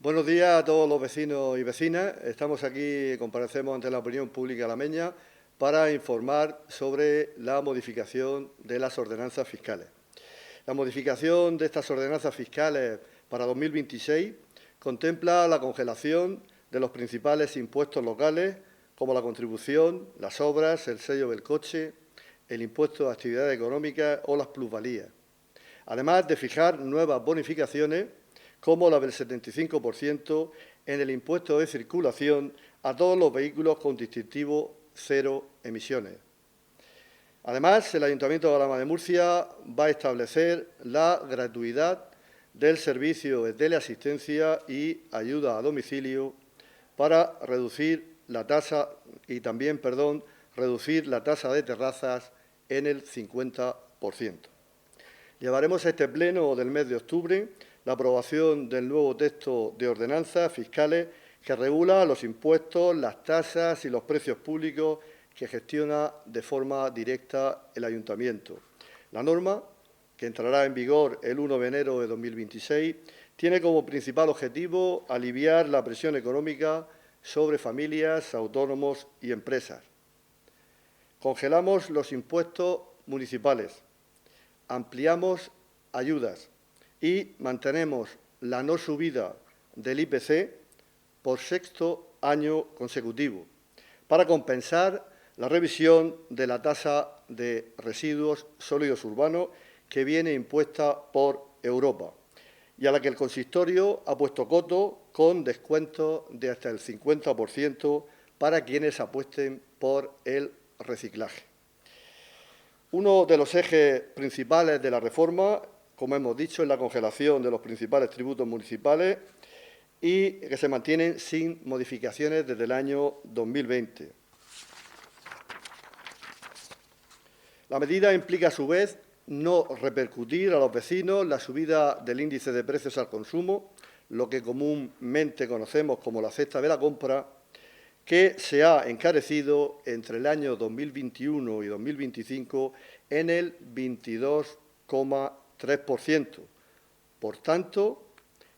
Buenos días a todos los vecinos y vecinas. Estamos aquí, comparecemos ante la opinión pública alameña para informar sobre la modificación de las ordenanzas fiscales. La modificación de estas ordenanzas fiscales para 2026 contempla la congelación de los principales impuestos locales, como la contribución, las obras, el sello del coche, el impuesto de actividades económicas o las plusvalías, además de fijar nuevas bonificaciones como la del 75% en el impuesto de circulación a todos los vehículos con distintivo cero emisiones. Además, el Ayuntamiento de Alhama de Murcia va a establecer la gratuidad del servicio de teleasistencia y ayuda a domicilio para reducir la tasa reducir la tasa de terrazas en el 50%. Llevaremos a este pleno del mes de octubre la aprobación del nuevo texto de ordenanzas fiscales que regula los impuestos, las tasas y los precios públicos que gestiona de forma directa el Ayuntamiento. La norma, que entrará en vigor el 1 de enero de 2026, tiene como principal objetivo aliviar la presión económica sobre familias, autónomos y empresas. Congelamos los impuestos municipales, ampliamos ayudas y mantenemos la no subida del IPC por sexto año consecutivo para compensar la revisión de la tasa de residuos sólidos urbanos que viene impuesta por Europa y a la que el consistorio ha puesto coto con descuentos de hasta el 50% para quienes apuesten por el reciclaje. Uno de los ejes principales de la reforma, como hemos dicho, es la congelación de los principales tributos municipales y que se mantienen sin modificaciones desde el año 2020. La medida implica, a su vez, no repercutir a los vecinos la subida del índice de precios al consumo, lo que comúnmente conocemos como la cesta de la compra, que se ha encarecido entre el año 2021 y 2025 en el 22,3%. Por tanto,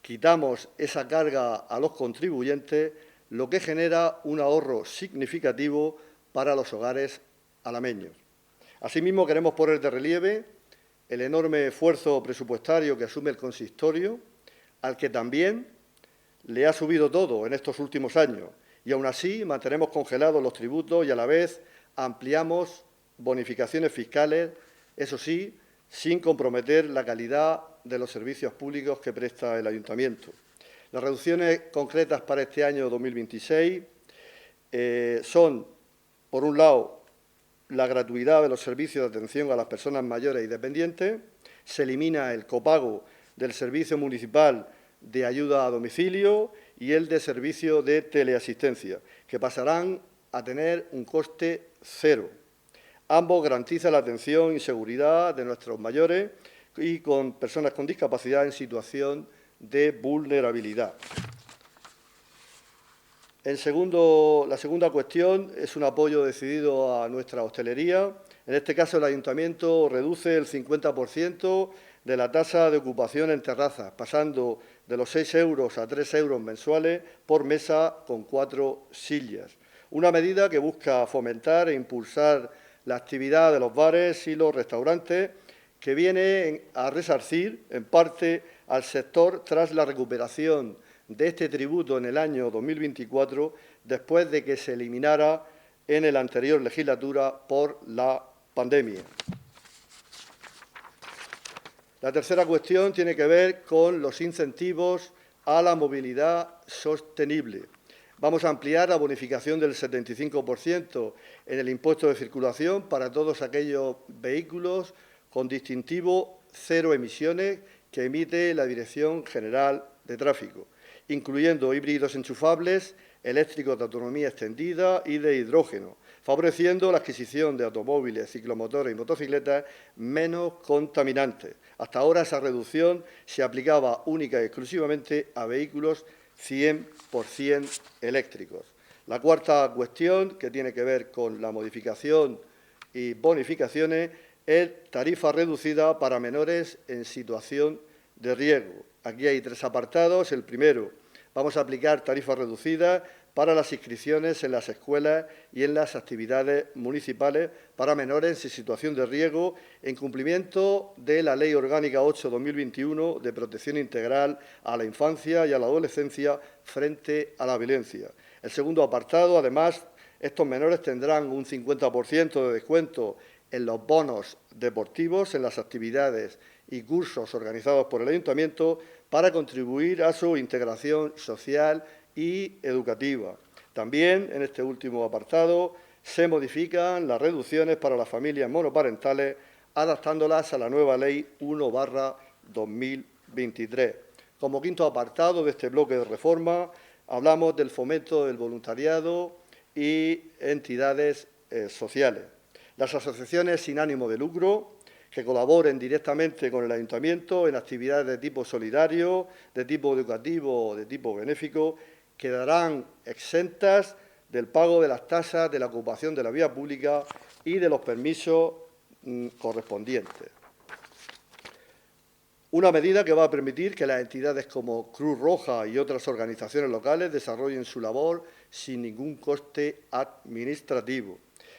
quitamos esa carga a los contribuyentes, lo que genera un ahorro significativo para los hogares alameños. Asimismo, queremos poner de relieve el enorme esfuerzo presupuestario que asume el consistorio, al que también le ha subido todo en estos últimos años, y aún así mantenemos congelados los tributos y a la vez ampliamos bonificaciones fiscales, eso sí, sin comprometer la calidad de los servicios públicos que presta el Ayuntamiento. Las reducciones concretas para este año 2026 son, por un lado, la gratuidad de los servicios de atención a las personas mayores y dependientes, se elimina el copago del servicio municipal de ayuda a domicilio y el de servicio de teleasistencia, que pasarán a tener un coste cero. Ambos garantizan la atención y seguridad de nuestros mayores y con personas con discapacidad en situación de vulnerabilidad. La segunda cuestión es un apoyo decidido a nuestra hostelería. En este caso, el Ayuntamiento reduce el 50% de la tasa de ocupación en terrazas, pasando de los 6 euros a 3 euros mensuales por mesa con 4 sillas. Una medida que busca fomentar e impulsar la actividad de los bares y los restaurantes, que viene a resarcir en parte al sector tras la recuperación de este tributo en el año 2024, después de que se eliminara en la anterior legislatura por la pandemia. La tercera cuestión tiene que ver con los incentivos a la movilidad sostenible. Vamos a ampliar la bonificación del 75% en el impuesto de circulación para todos aquellos vehículos con distintivo cero emisiones que emite la Dirección General de Tráfico, incluyendo híbridos enchufables, eléctricos de autonomía extendida y de hidrógeno, favoreciendo la adquisición de automóviles, ciclomotores y motocicletas menos contaminantes. Hasta ahora esa reducción se aplicaba única y exclusivamente a vehículos 100% eléctricos. La cuarta cuestión, que tiene que ver con la modificación y bonificaciones, es tarifa reducida para menores en situación de riesgo. Aquí hay 3 apartados. El primero vamos a aplicar tarifas reducidas para las inscripciones en las escuelas y en las actividades municipales para menores en situación de riesgo, en cumplimiento de la Ley Orgánica 8/2021 de protección integral a la infancia y a la adolescencia frente a la violencia. El segundo apartado, además, estos menores tendrán un 50% de descuento en los bonos deportivos, en las actividades y cursos organizados por el Ayuntamiento para contribuir a su integración social y educativa. También, en este último apartado, se modifican las reducciones para las familias monoparentales, adaptándolas a la nueva Ley 1/2023. Como quinto apartado de este bloque de reforma, hablamos del fomento del voluntariado y entidades sociales. Las asociaciones sin ánimo de lucro que colaboren directamente con el Ayuntamiento en actividades de tipo solidario, de tipo educativo o de tipo benéfico, quedarán exentas del pago de las tasas de la ocupación de la vía pública y de los permisos correspondientes. Una medida que va a permitir que las entidades como Cruz Roja y otras organizaciones locales desarrollen su labor sin ningún coste administrativo.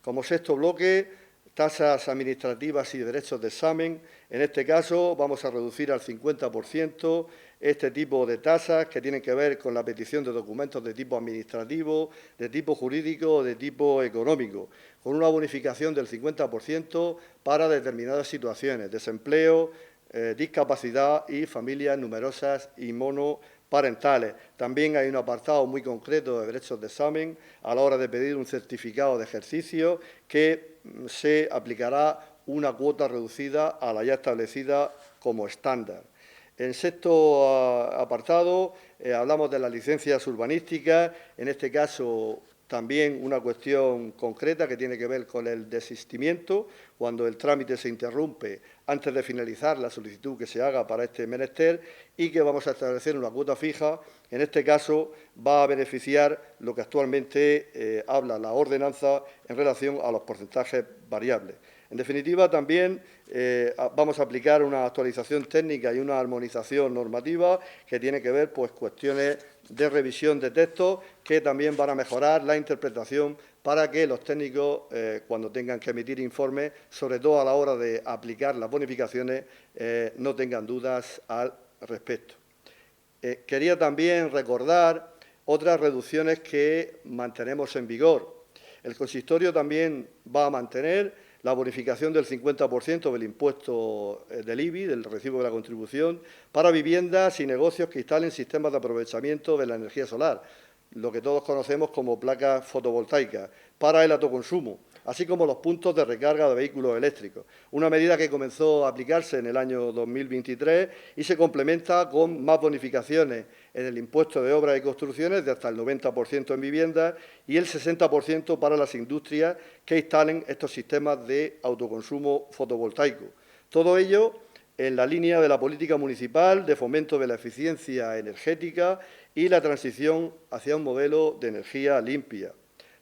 Como sexto bloque, tasas administrativas y derechos de examen. En este caso, vamos a reducir al 50% este tipo de tasas que tienen que ver con la petición de documentos de tipo administrativo, de tipo jurídico o de tipo económico, con una bonificación del 50% para determinadas situaciones, desempleo, discapacidad y familias numerosas y monoparentales. También hay un apartado muy concreto de derechos de examen a la hora de pedir un certificado de ejercicio que se aplicará una cuota reducida a la ya establecida como estándar. En sexto apartado hablamos de las licencias urbanísticas, en este caso también una cuestión concreta que tiene que ver con el desistimiento, cuando el trámite se interrumpe antes de finalizar la solicitud que se haga para este menester y que vamos a establecer una cuota fija. En este caso va a beneficiar lo que actualmente habla la ordenanza en relación a los porcentajes variables. En definitiva, también vamos a aplicar una actualización técnica y una armonización normativa que tiene que ver pues, cuestiones de revisión de textos que también van a mejorar la interpretación para que los técnicos, cuando tengan que emitir informes, sobre todo a la hora de aplicar las bonificaciones, no tengan dudas al respecto. Quería también recordar otras reducciones que mantenemos en vigor. El consistorio también va a mantener la bonificación del 50% del impuesto del IBI, del recibo de la contribución, para viviendas y negocios que instalen sistemas de aprovechamiento de la energía solar, lo que todos conocemos como placas fotovoltaicas, para el autoconsumo, así como los puntos de recarga de vehículos eléctricos. Una medida que comenzó a aplicarse en el año 2023 y se complementa con más bonificaciones en el impuesto de obras y construcciones de hasta el 90% en viviendas y el 60% para las industrias que instalen estos sistemas de autoconsumo fotovoltaico. Todo ello en la línea de la política municipal de fomento de la eficiencia energética y la transición hacia un modelo de energía limpia.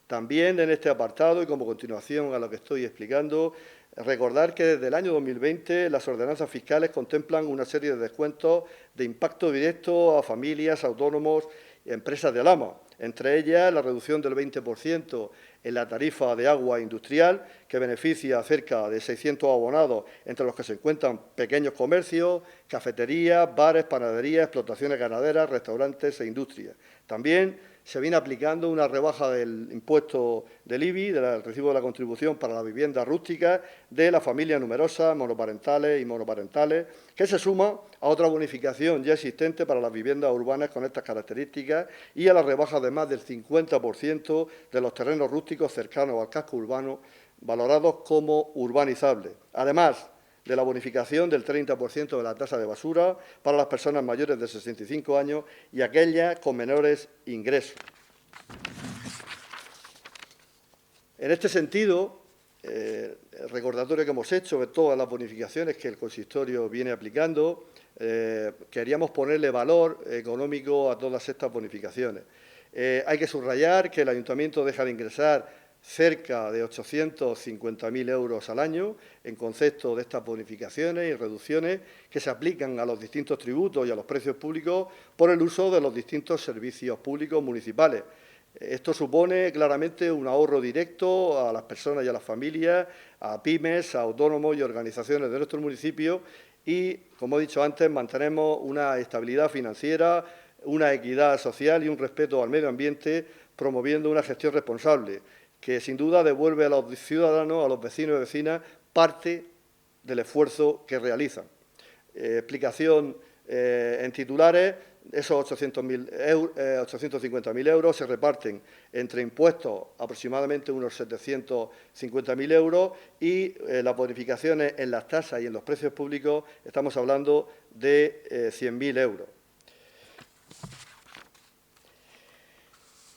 También en este apartado, y como continuación a lo que estoy explicando, recordar que desde el año 2020 las ordenanzas fiscales contemplan una serie de descuentos de impacto directo a familias, autónomos y empresas de Alhama, entre ellas la reducción del 20% en la tarifa de agua industrial, que beneficia a cerca de 600 abonados, entre los que se encuentran pequeños comercios, cafeterías, bares, panaderías, explotaciones ganaderas, restaurantes e industrias. También se viene aplicando una rebaja del impuesto del IBI, del recibo de la contribución para las viviendas rústicas de las familias numerosas, monoparentales y monoparentales, que se suma a otra bonificación ya existente para las viviendas urbanas con estas características y a la rebaja de más del 50% de los terrenos rústicos cercanos al casco urbano, valorados como urbanizables. Además de la bonificación del 30% de la tasa de basura para las personas mayores de 65 años y aquellas con menores ingresos. En este sentido, el recordatorio que hemos hecho de todas las bonificaciones que el consistorio viene aplicando, queríamos ponerle valor económico a todas estas bonificaciones. Hay que subrayar que el Ayuntamiento deja de ingresar cerca de 850.000 euros al año en concepto de estas bonificaciones y reducciones que se aplican a los distintos tributos y a los precios públicos por el uso de los distintos servicios públicos municipales. Esto supone claramente un ahorro directo a las personas y a las familias, a pymes, a autónomos y organizaciones de nuestro municipio y, como he dicho antes, mantenemos una estabilidad financiera, una equidad social y un respeto al medio ambiente, promoviendo una gestión responsable que sin duda devuelve a los ciudadanos, a los vecinos y vecinas, parte del esfuerzo que realizan. Explicación en titulares: esos 850.000 euros se reparten entre impuestos aproximadamente unos 750.000 euros y las bonificaciones en las tasas y en los precios públicos estamos hablando de 100.000 euros.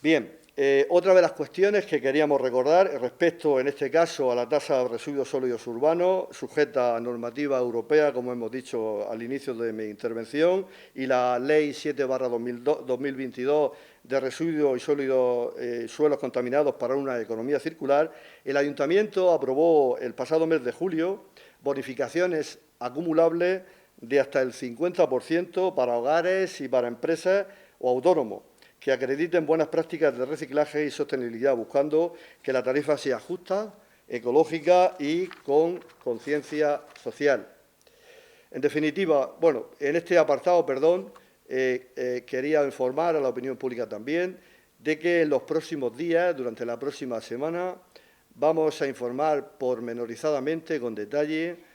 Bien. Otra de las cuestiones que queríamos recordar respecto, en este caso, a la tasa de residuos sólidos urbanos, sujeta a normativa europea, como hemos dicho al inicio de mi intervención, y la Ley 7/2022 de residuos y sólidos suelos contaminados para una economía circular, el Ayuntamiento aprobó el pasado mes de julio bonificaciones acumulables de hasta el 50% para hogares y para empresas o autónomos que acrediten buenas prácticas de reciclaje y sostenibilidad, buscando que la tarifa sea justa, ecológica y con conciencia social. En definitiva, bueno, en este apartado, quería informar a la opinión pública también de que en los próximos días, durante la próxima semana, vamos a informar pormenorizadamente, con detalle,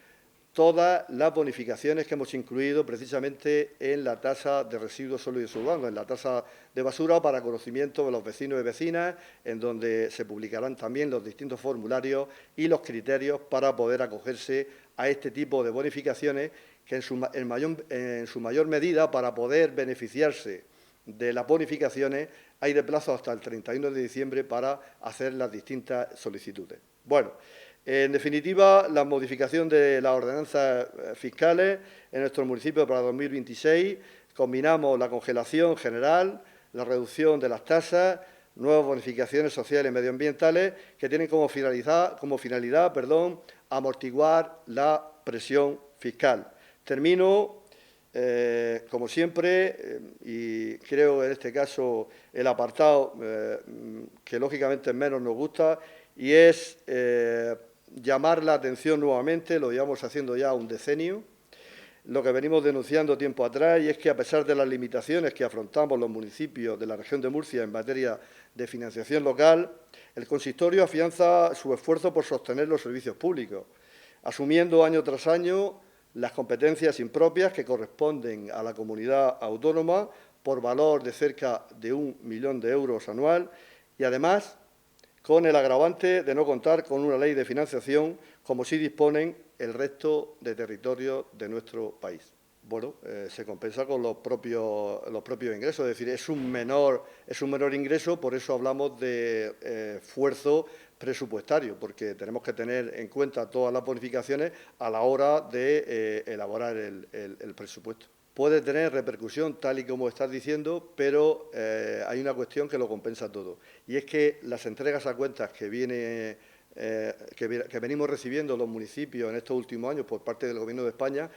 todas las bonificaciones que hemos incluido precisamente en la tasa de residuos sólidos urbanos, en la tasa de basura, para conocimiento de los vecinos y vecinas, en donde se publicarán también los distintos formularios y los criterios para poder acogerse a este tipo de bonificaciones, que en su mayor medida, para poder beneficiarse de las bonificaciones, hay de plazo hasta el 31 de diciembre para hacer las distintas solicitudes. Bueno, en definitiva, la modificación de las ordenanzas fiscales en nuestro municipio para 2026, combinamos la congelación general, la reducción de las tasas, nuevas bonificaciones sociales y medioambientales que tienen como finalidad amortiguar la presión fiscal. Termino, como siempre, y creo en este caso el apartado que lógicamente menos nos gusta, y es llamar la atención nuevamente, lo llevamos haciendo ya un decenio, lo que venimos denunciando tiempo atrás, y es que a pesar de las limitaciones que afrontamos los municipios de la región de Murcia en materia de financiación local, el consistorio afianza su esfuerzo por sostener los servicios públicos, asumiendo año tras año las competencias impropias que corresponden a la comunidad autónoma por valor de cerca de 1 millón de euros anual y, además, con el agravante de no contar con una ley de financiación, como sí disponen el resto de territorios de nuestro país. Bueno, se compensa con los propios ingresos, es decir, es un menor ingreso, por eso hablamos de esfuerzo presupuestario, porque tenemos que tener en cuenta todas las bonificaciones a la hora de elaborar el presupuesto. Puede tener repercusión, tal y como estás diciendo, pero hay una cuestión que lo compensa todo, y es que las entregas a cuentas que venimos recibiendo los municipios en estos últimos años por parte del Gobierno de España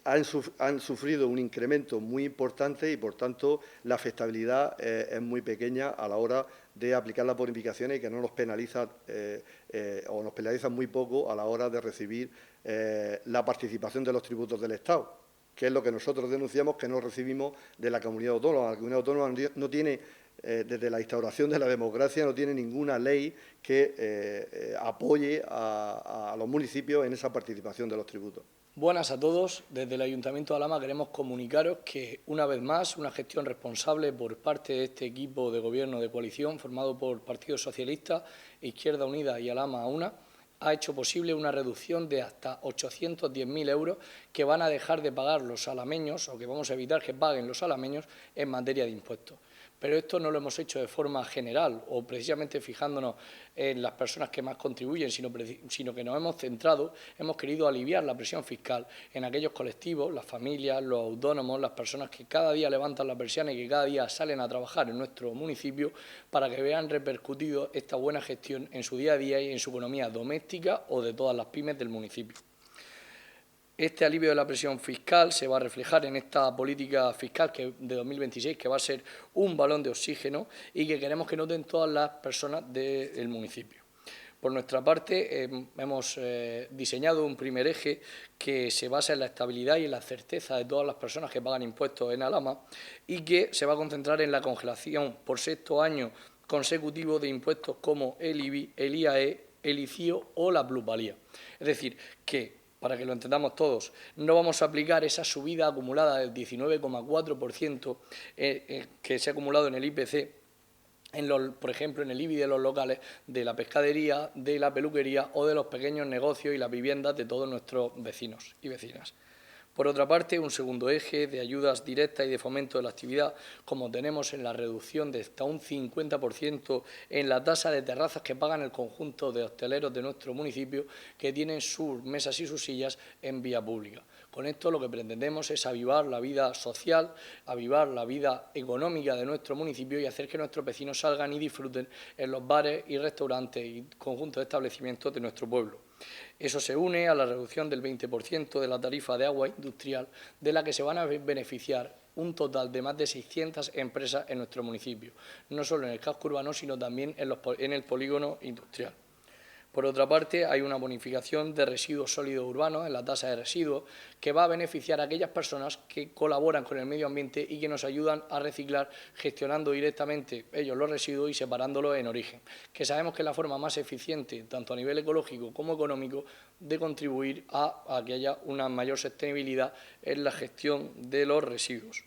han sufrido un incremento muy importante y, por tanto, la afectabilidad es muy pequeña a la hora de aplicar las bonificaciones y que no nos penaliza o nos penaliza muy poco a la hora de recibir la participación de los tributos del Estado, que es lo que nosotros denunciamos que no recibimos de la comunidad autónoma. La comunidad autónoma no tiene, desde la instauración de la democracia, no tiene ninguna ley que apoye a los municipios en esa participación de los tributos. Buenas a todos. Desde el Ayuntamiento de Alhama queremos comunicaros que, una vez más, una gestión responsable por parte de este equipo de gobierno de coalición formado por Partido Socialista, Izquierda Unida y Alhama a una, ha hecho posible una reducción de hasta 810.000 euros que van a dejar de pagar los alameños, o que vamos a evitar que paguen los alameños en materia de impuestos. Pero esto no lo hemos hecho de forma general o precisamente fijándonos en las personas que más contribuyen, sino que nos hemos centrado, hemos querido aliviar la presión fiscal en aquellos colectivos, las familias, los autónomos, las personas que cada día levantan la persiana y que cada día salen a trabajar en nuestro municipio para que vean repercutido esta buena gestión en su día a día y en su economía doméstica o de todas las pymes del municipio. Este alivio de la presión fiscal se va a reflejar en esta política fiscal de 2026, que va a ser un balón de oxígeno y que queremos que noten todas las personas del municipio. Por nuestra parte, hemos diseñado un primer eje que se basa en la estabilidad y en la certeza de todas las personas que pagan impuestos en Alhama y que se va a concentrar en la congelación por 6º año consecutivo de impuestos como el IBI, el IAE, el ICIO o la plusvalía. Es decir, que para que lo entendamos todos, no vamos a aplicar esa subida acumulada del 19,4% que se ha acumulado en el IPC, por ejemplo, en el IBI de los locales, de la pescadería, de la peluquería o de los pequeños negocios y las viviendas de todos nuestros vecinos y vecinas. Por otra parte, un segundo eje de ayudas directas y de fomento de la actividad, como tenemos en la reducción de hasta un 50% en la tasa de terrazas que pagan el conjunto de hosteleros de nuestro municipio que tienen sus mesas y sus sillas en vía pública. Con esto lo que pretendemos es avivar la vida social, avivar la vida económica de nuestro municipio y hacer que nuestros vecinos salgan y disfruten en los bares y restaurantes y conjuntos de establecimientos de nuestro pueblo. Eso se une a la reducción del 20% de la tarifa de agua industrial, de la que se van a beneficiar un total de más de 600 empresas en nuestro municipio, no solo en el casco urbano, sino también en el polígono industrial. Por otra parte, hay una bonificación de residuos sólidos urbanos en la tasa de residuos que va a beneficiar a aquellas personas que colaboran con el medio ambiente y que nos ayudan a reciclar gestionando directamente ellos los residuos y separándolos en origen, que sabemos que es la forma más eficiente, tanto a nivel ecológico como económico, de contribuir a que haya una mayor sostenibilidad en la gestión de los residuos.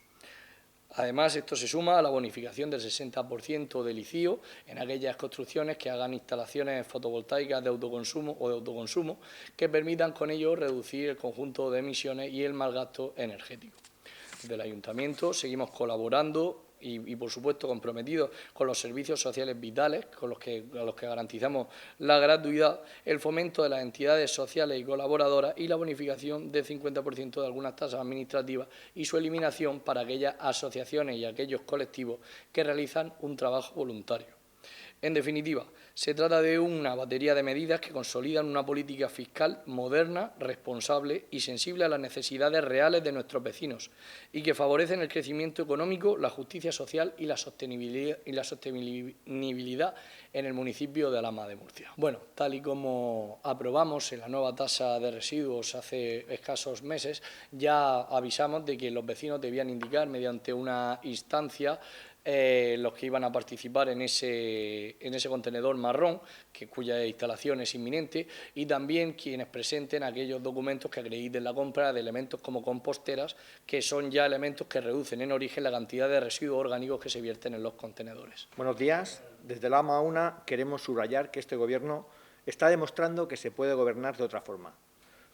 Además, esto se suma a la bonificación del 60% del ICIO en aquellas construcciones que hagan instalaciones fotovoltaicas de autoconsumo o de autoconsumo que permitan con ello reducir el conjunto de emisiones y el mal gasto energético. Desde el Ayuntamiento seguimos colaborando y por supuesto, comprometidos con los servicios sociales vitales, a los que garantizamos la gratuidad, el fomento de las entidades sociales y colaboradoras y la bonificación del 50% de algunas tasas administrativas y su eliminación para aquellas asociaciones y aquellos colectivos que realizan un trabajo voluntario. En definitiva, se trata de una batería de medidas que consolidan una política fiscal moderna, responsable y sensible a las necesidades reales de nuestros vecinos y que favorecen el crecimiento económico, la justicia social y la sostenibilidad en el municipio de Alhama de Murcia. Bueno, tal y como aprobamos en la nueva tasa de residuos hace escasos meses, ya avisamos de que los vecinos debían indicar mediante una instancia los que iban a participar en ese contenedor marrón, cuya instalación es inminente, y también quienes presenten aquellos documentos que acrediten la compra de elementos como composteras, que son ya elementos que reducen en origen la cantidad de residuos orgánicos que se vierten en los contenedores. Buenos días. Desde Alhama a una queremos subrayar que este Gobierno está demostrando que se puede gobernar de otra forma,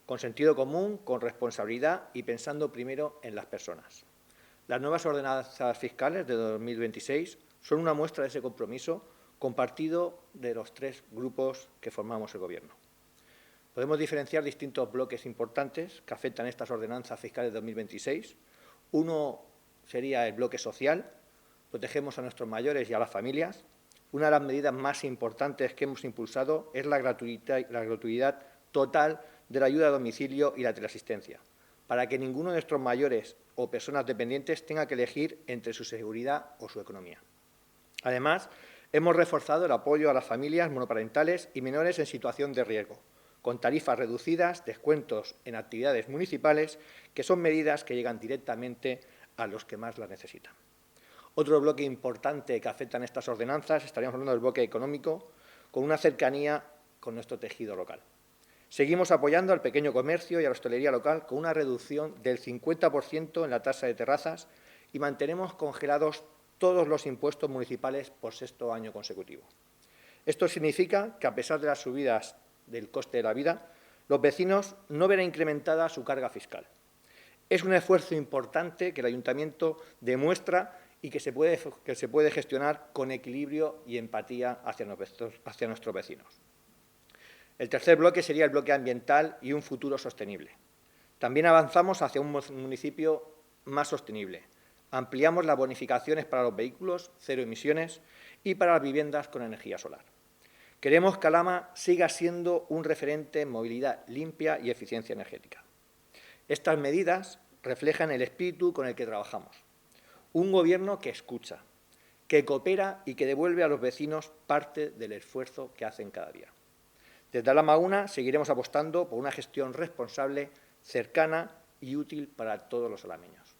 con sentido común, con responsabilidad y pensando primero en las personas. Las nuevas ordenanzas fiscales de 2026 son una muestra de ese compromiso compartido de los tres grupos que formamos el Gobierno. Podemos diferenciar distintos bloques importantes que afectan estas ordenanzas fiscales de 2026. Uno sería el bloque social, protegemos a nuestros mayores y a las familias. Una de las medidas más importantes que hemos impulsado es la gratuidad total de la ayuda a domicilio y la teleasistencia, para que ninguno de nuestros mayores o personas dependientes tenga que elegir entre su seguridad o su economía. Además, hemos reforzado el apoyo a las familias monoparentales y menores en situación de riesgo, con tarifas reducidas, descuentos en actividades municipales, que son medidas que llegan directamente a los que más las necesitan. Otro bloque importante que afectan estas ordenanzas, estaríamos hablando del bloque económico, con una cercanía con nuestro tejido local. Seguimos apoyando al pequeño comercio y a la hostelería local con una reducción del 50% en la tasa de terrazas y mantenemos congelados todos los impuestos municipales por 6º año consecutivo. Esto significa que, a pesar de las subidas del coste de la vida, los vecinos no verán incrementada su carga fiscal. Es un esfuerzo importante que el Ayuntamiento demuestra y que se puede gestionar con equilibrio y empatía hacia nuestros vecinos. El tercer bloque sería el bloque ambiental y un futuro sostenible. También avanzamos hacia un municipio más sostenible. Ampliamos las bonificaciones para los vehículos, cero emisiones, y para las viviendas con energía solar. Queremos que Alhama siga siendo un referente en movilidad limpia y eficiencia energética. Estas medidas reflejan el espíritu con el que trabajamos. Un Gobierno que escucha, que coopera y que devuelve a los vecinos parte del esfuerzo que hacen cada día. Desde Alhama Una seguiremos apostando por una gestión responsable, cercana y útil para todos los alameños.